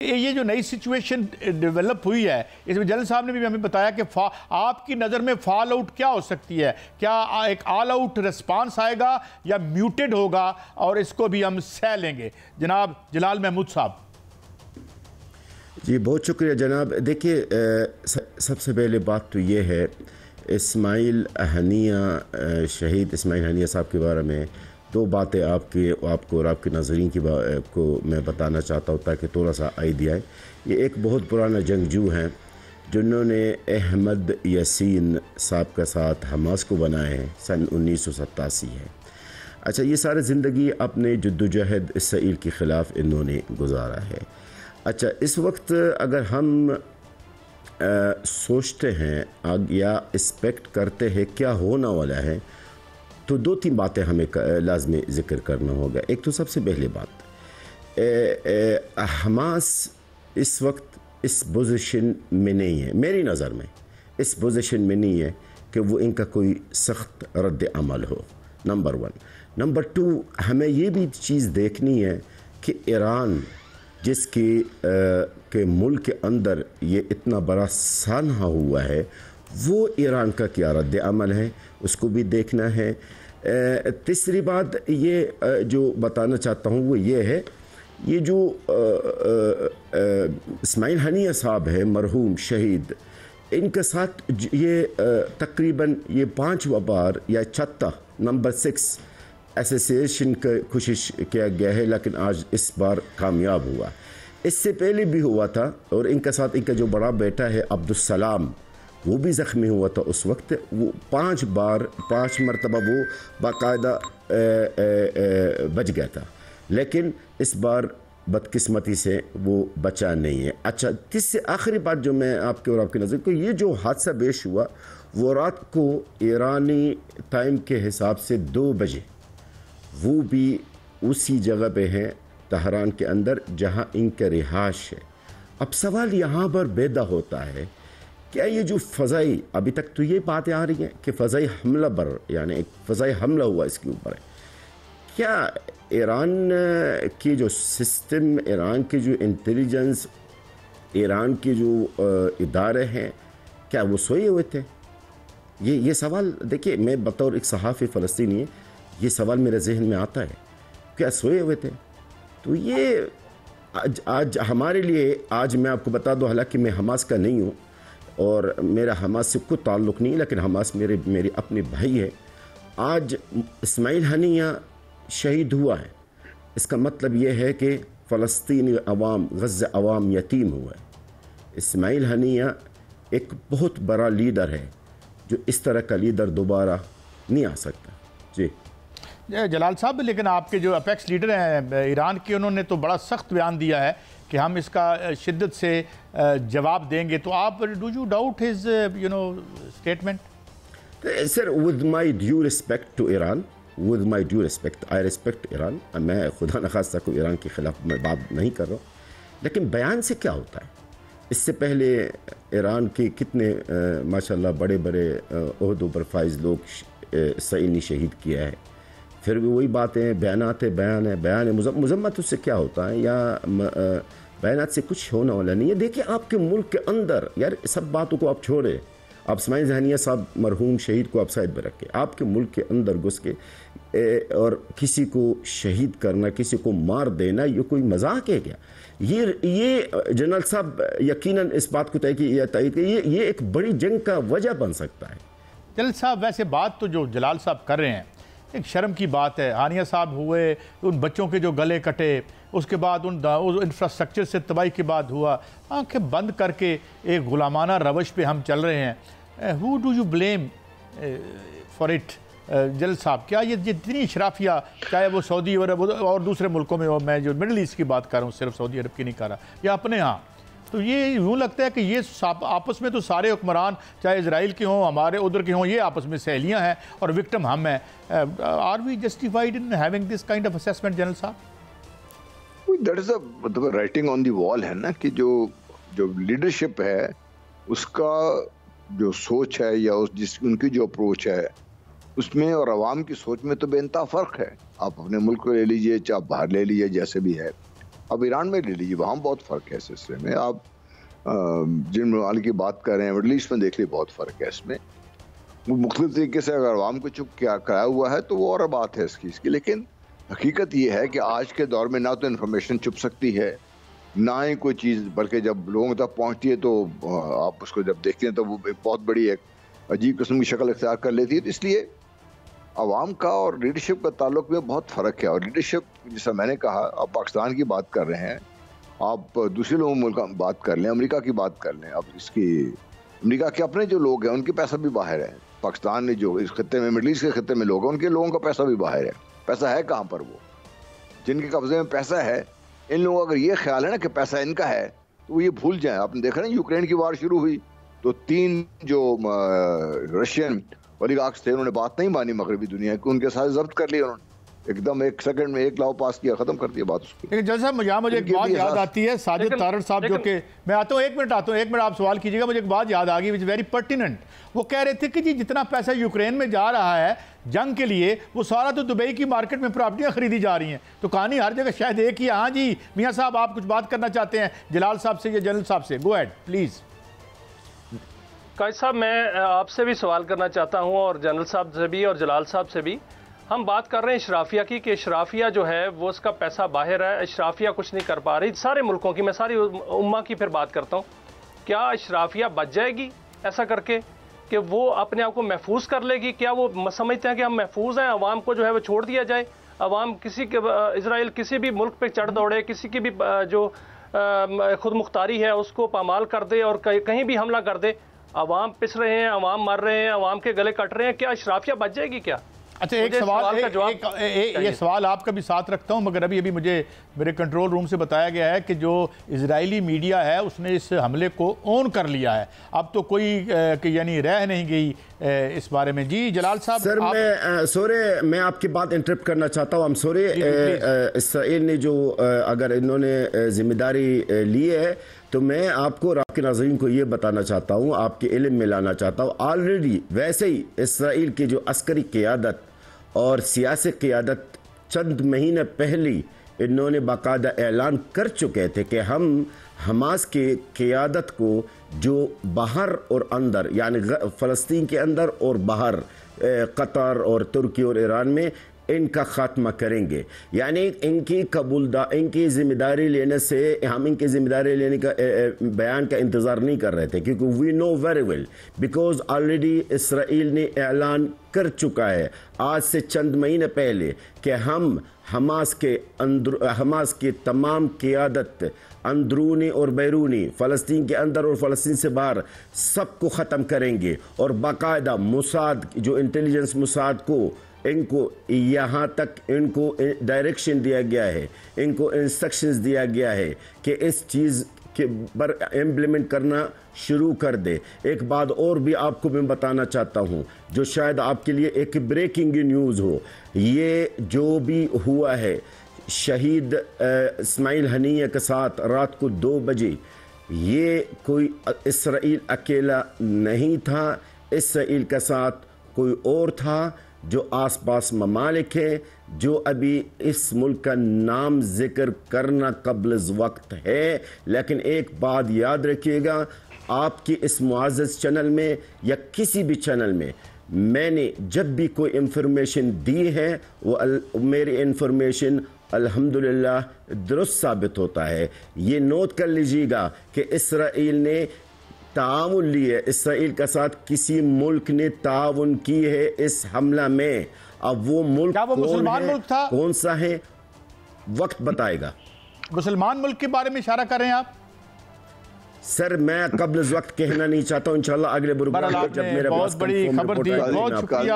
ये जो नई सिचुएशन डेवलप हुई है, इसमें जनरल साहब ने भी हमें बताया कि आपकी नज़र में फॉल आउट क्या हो सकती है? क्या एक ऑल आउट रिस्पांस आएगा या म्यूटेड होगा और इसको भी हम सह लेंगे? जनाब जलाल महमूद साहब। जी बहुत शुक्रिया जनाब। देखिए, सबसे पहले बात तो ये है, इस्माइल हनिया, शहीद इस्माइल हनिया साहब के बारे में दो बातें आपको और आपके नाज़रीन को मैं बताना चाहता हूँ ताकि थोड़ा सा आइडिया आए। ये एक बहुत पुराना जंगजू हैं जिन्होंने अहमद यासीन साहब के साथ हमास को बनाए हैं, सन 1987 है। अच्छा, ये सारी ज़िंदगी अपने जद्दोजहद इसराइल के ख़िलाफ़ इन्होंने गुजारा है। अच्छा, इस वक्त अगर हम सोचते हैं या एक्सपेक्ट करते हैं क्या होने वाला है, तो दो तीन बातें हमें लाजमी ज़िक्र करना होगा। एक तो सबसे पहली बात, हमास इस वक्त इस पोजीशन में नहीं है, मेरी नज़र में इस पोजीशन में नहीं है कि वो इनका कोई सख्त रद्द अमल हो, नंबर वन। नंबर टू, हमें ये भी चीज़ देखनी है कि ईरान जिसके के मुल्क के अंदर ये इतना बड़ा सानहा हुआ है, वो ईरान का क्या रद्द अमल है, उसको भी देखना है। तीसरी बात ये जो बताना चाहता हूँ वो ये है, ये जो इस्माइल हनिया साहब है मरहूम शहीद, इनके साथ ये तकरीबन ये 5वां बार या छठा नंबर 6 एसोसिएशन का कोशिश किया गया है, लेकिन आज इस बार कामयाब हुआ। इससे पहले भी हुआ था और इनके साथ इनका जो बड़ा बेटा है अब्दुलसलाम, वो भी ज़ख्मी हुआ था उस वक्त। वो 5 मरतबा वो बाकायदा बच गया था, लेकिन इस बार बदकिस्मती से वो बचा नहीं है। अच्छा, इससे आखिरी बात जो मैं आपके और आपकी नज़र को, ये जो हादसा पेश हुआ वो रात को ईरानी टाइम के हिसाब से 2 बजे, वो भी उसी जगह पे हैं तहरान के अंदर जहाँ इनका रिहाइश है। अब सवाल यहाँ पर पैदा होता है, क्या ये जो फ़ज़ाई, अभी तक तो ये बातें आ रही हैं कि फ़ज़ाई हमला पर, यानी एक फ़ज़ाई हमला हुआ इसके ऊपर है, क्या ईरान की जो सिस्टम, ईरान की जो इंटेलिजेंस, ईरान के जो इदारे हैं, क्या वो सोए हुए थे? ये सवाल देखिए, मैं बतौर एक सहाफ़ी फ़लस्तीनी है, ये सवाल मेरे जहन में आता है, क्या सोए हुए थे? तो ये आज हमारे लिए, आज मैं आपको बता दूं, हालांकि मैं हमास का नहीं हूँ और मेरा हमास से कोई ताल्लुक़ नहीं, लेकिन हमास मेरे अपने भाई है। आज इस्माइल हनिया शहीद हुआ है, इसका मतलब ये है कि फ़लस्तीनी अवाम, गज़ा अवाम यतीम हुआ है। इस्माइल हनिया एक बहुत बड़ा लीडर है, जो इस तरह का लीडर दोबारा नहीं आ सकता। जी जलाल साहब, लेकिन आपके जो अपेक्स लीडर हैं ईरान के, उन्होंने तो बड़ा सख्त बयान दिया है कि हम इसका शिद्दत से जवाब देंगे, तो आप do you doubt his statement? Sir, with my due respect to Iran, with my due respect, I respect Iran. मैं खुदा न खास्ता को ईरान के ख़िलाफ़ मैं बात नहीं कर रहा हूँ, लेकिन बयान से क्या होता है? इससे पहले ईरान के कितने माशाल्लाह बड़े बड़े ओहदों पर फाइज लोग इसराइल ने शहीद किया है, फिर भी वही बातें, बयान है मुज़म्मत, उससे क्या होता है? या बयानात से कुछ होने वाला नहीं है। देखिए, आपके मुल्क के अंदर, यार सब बातों को आप छोड़े, आप इस्माइल हनिया साहब मरहूम शहीद को आप साइड पर रखें, आपके मुल्क के अंदर घुस के और किसी को शहीद करना, किसी को मार देना, ये कोई मजाक है क्या? ये जनरल साहब यकीनन इस बात को तय ये एक बड़ी जंग का वजह बन सकता है। जनरल साहब, वैसे बात तो जो जलाल साहब कर रहे हैं, एक शर्म की बात है। हानिया साहब हुए, उन बच्चों के जो गले कटे, उसके बाद उन इंफ्रास्ट्रक्चर से तबाही के बाद हुआ, आंखें बंद करके एक गुलामाना रवश पे हम चल रहे हैं। Who do you blame for it? General साहब, क्या ये जितनी इशराफिया, चाहे वो सऊदी अरब और दूसरे मुल्कों में हो, मैं जो मिडल ईस्ट की बात कर रहा हूँ, सिर्फ सऊदी अरब की नहीं कर रहा, या अपने यहाँ, तो ये यूँ लगता है कि ये आपस में तो सारे हुक्मरान, चाहे इजराइल के हों, हमारे उधर के हों, ये आपस में सहेलियाँ हैं और विक्टिम हम हैं। Are we justified in having this kind of assessment general साहब? That is a writing on the wall है ना, कि जो लीडरशिप है उसका जो सोच है या उनकी जो अप्रोच है उसमें और अवाम की सोच में तो बेइंतहा फ़र्क है। आप अपने मुल्क को ले लीजिए, चाहे बाहर ले लीजिए, जैसे भी है। अब ईरान में ले लीजिए, वहाँ बहुत फ़र्क है इस सिलसिले में। आप जिन ममालिक की बात कर रहे हैं मिडल ईस्ट में देख लीजिए, बहुत फ़र्क है इसमें। वो मुख्तलिफ तरीके से अगर अवाम को चुप क्या कराया हुआ है तो वो और बात है इसकी। लेकिन हकीकत ये है कि आज के दौर में ना तो इन्फॉर्मेशन छुप सकती है, ना ही कोई चीज़, बल्कि जब लोगों तक पहुँचती है तो आप उसको जब देखते हैं तो वो एक बहुत बड़ी एक अजीब किस्म की शक्ल इख्तियार कर लेती है। तो इसलिए अवाम का और लीडरशिप का ताल्लुक में बहुत फ़र्क है। और लीडरशिप, जैसा मैंने कहा, आप पाकिस्तान की बात कर रहे हैं, आप दूसरे लोगों मुल्क की बात कर लें, अमेरिका की बात कर लें, अब इसकी अमेरिका के अपने जो लोग हैं उनके पैसा भी बाहर है। पाकिस्तान में जो इस खत्ते में, मिडल ईस्ट के खत्ते में लोग हैं, उनके लोगों का पैसा भी बाहर है। पैसा है कहाँ पर? वो जिनके कब्जे में पैसा है, इन लोगों का अगर ये ख्याल है ना कि पैसा इनका है तो वो ये भूल जाएं। आपने देखा ना, यूक्रेन की वार शुरू हुई तो 3 जो रशियन ओलिगार्क्स थे उन्होंने बात नहीं मानी मगरबी दुनिया की, उनके साथ जब्त कर लिया उन्होंने, एकदम 1 सेकंड में 1 लाव पास किया, खत्म कर दिया बात उसकी। लेकिन जैसा यहाँ मुझे एक बात याद आती है, साजिद तारड़ साहब, जो कि मैं आता हूँ, 1 मिनट आता हूँ, 1 मिनट आप सवाल कीजिएगा। मुझे एक बात याद आ गई विच वेरी पर्टिनेंट। वो कह रहे थे कि जी जितना पैसा यूक्रेन में जा रहा है जंग के लिए, वो सारा तो दुबई की मार्केट में प्रॉपर्टियां खरीदी जा रही हैं। तो कहानी हर जगह शायद एक ही। हाँ जी मियाँ साहब, आप कुछ बात करना चाहते हैं जलाल साहब से या जनरल साहब से? Go ahead please. कायद साहब, मैं आपसे भी सवाल करना चाहता हूं और जनरल साहब से भी और जलाल साहब से भी। हम बात कर रहे हैं इशराफिया की कि इशराफिया जो है वो उसका पैसा बाहर है, इशराफिया कुछ नहीं कर पा रही। सारे मुल्कों की, मैं सारी उम्मा की फिर बात करता हूं, क्या इशराफिया बच जाएगी ऐसा करके कि वो अपने आप को महफूज कर लेगी? क्या वो समझते हैं कि हम महफूज हैं, अवाम को जो है वो छोड़ दिया जाए, अवाम किसी के इसराइल किसी भी मुल्क पे चढ़ दौड़े, किसी की भी जो खुद मुख्तारी है उसको पामाल कर दे और कहीं भी हमला कर दे? अवाम पिस रहे हैं, अवाम मर रहे हैं, अवाम के गले कट रहे हैं, क्या इशराफिया बच जाएगी क्या? अच्छा, एक सवाल का जवाब, ये सवाल आपका भी साथ रखता हूं, मगर अभी मुझे मेरे कंट्रोल रूम से बताया गया है कि जो इजरायली मीडिया है उसने इस हमले को ऑन कर लिया है। अब तो कोई यानी रह नहीं गई इस बारे में। जी जलाल साहब। सर मैं आपकी बात इंटरप्ट करना चाहता हूँ। हम सोरे इसराइल ने जो अगर इन्होंने जिम्मेदारी ली है तो मैं आपको और आपके नाज़रीन को ये बताना चाहता हूँ, आपके इल्म में लाना चाहता हूँ। ऑलरेडी वैसे ही इसराइल की जो अस्करी क़ियादत और सियासी क़ियादत चंद महीने पहले इन्होंने बाकायदा ऐलान कर चुके थे कि हम हमास के क़ियादत को जो बाहर और अंदर, यानी फ़लस्तीन के अंदर और बाहर कतर और तुर्की और ईरान में, इनका खात्मा करेंगे। यानी इनकी जिम्मेदारी लेने से हम इनकी जिम्मेदारी लेने का बयान का इंतज़ार नहीं कर रहे थे, क्योंकि we know very well, because already Israel ने ऐलान कर चुका है आज से चंद महीने पहले कि हम हमास के तमाम क़ियादत, अंदरूनी और बैरूनी, फ़लस्तीन के अंदर और फ़लस्तीन से बाहर, सबको ख़त्म करेंगे। और बाकायदा मुसाद, जो इंटेलिजेंस मुसाद को इनको यहाँ तक इनको डायरेक्शन दिया गया है, इनको इंस्ट्रक्शंस दिया गया है कि इस चीज़ के पर इम्प्लीमेंट करना शुरू कर दे। एक बात और भी आपको मैं बताना चाहता हूँ जो शायद आपके लिए एक ब्रेकिंग न्यूज़ हो। ये जो भी हुआ है शहीद इस्माइल हनीया के साथ रात को 2 बजे, ये कोई इसराइल अकेला नहीं था, इसराइल के साथ कोई और था जो आसपास ममालिक है, जो अभी इस मुल्क का नाम जिक्र करना कब्ल वक्त है। लेकिन एक बात याद रखिएगा, आपकी इस मुआज़्ज़ज़ चैनल में या किसी भी चैनल में मैंने जब भी कोई इंफॉर्मेशन दी है वो मेरी इंफॉर्मेशन अल्हम्दुलिल्लाह दुरुस्त साबित होता है। ये नोट कर लीजिएगा कि इसराइल ने ताउन लिए, इसराइल के साथ किसी मुल्क ने ताउन की है इस हमला में। अब वो मुल्क मुसलमान मुल्क था, कौन सा है, वक्त बताएगा। मुसलमान मुल्क के बारे में इशारा कर रहे हैं आप? सर मैं कब्ल वक्त कहना नहीं चाहता हूँ, इंशाल्लाह अगले प्रोग्राम में जब मेरे बहुत बड़ी खबर दी, बहुत शुक्रिया।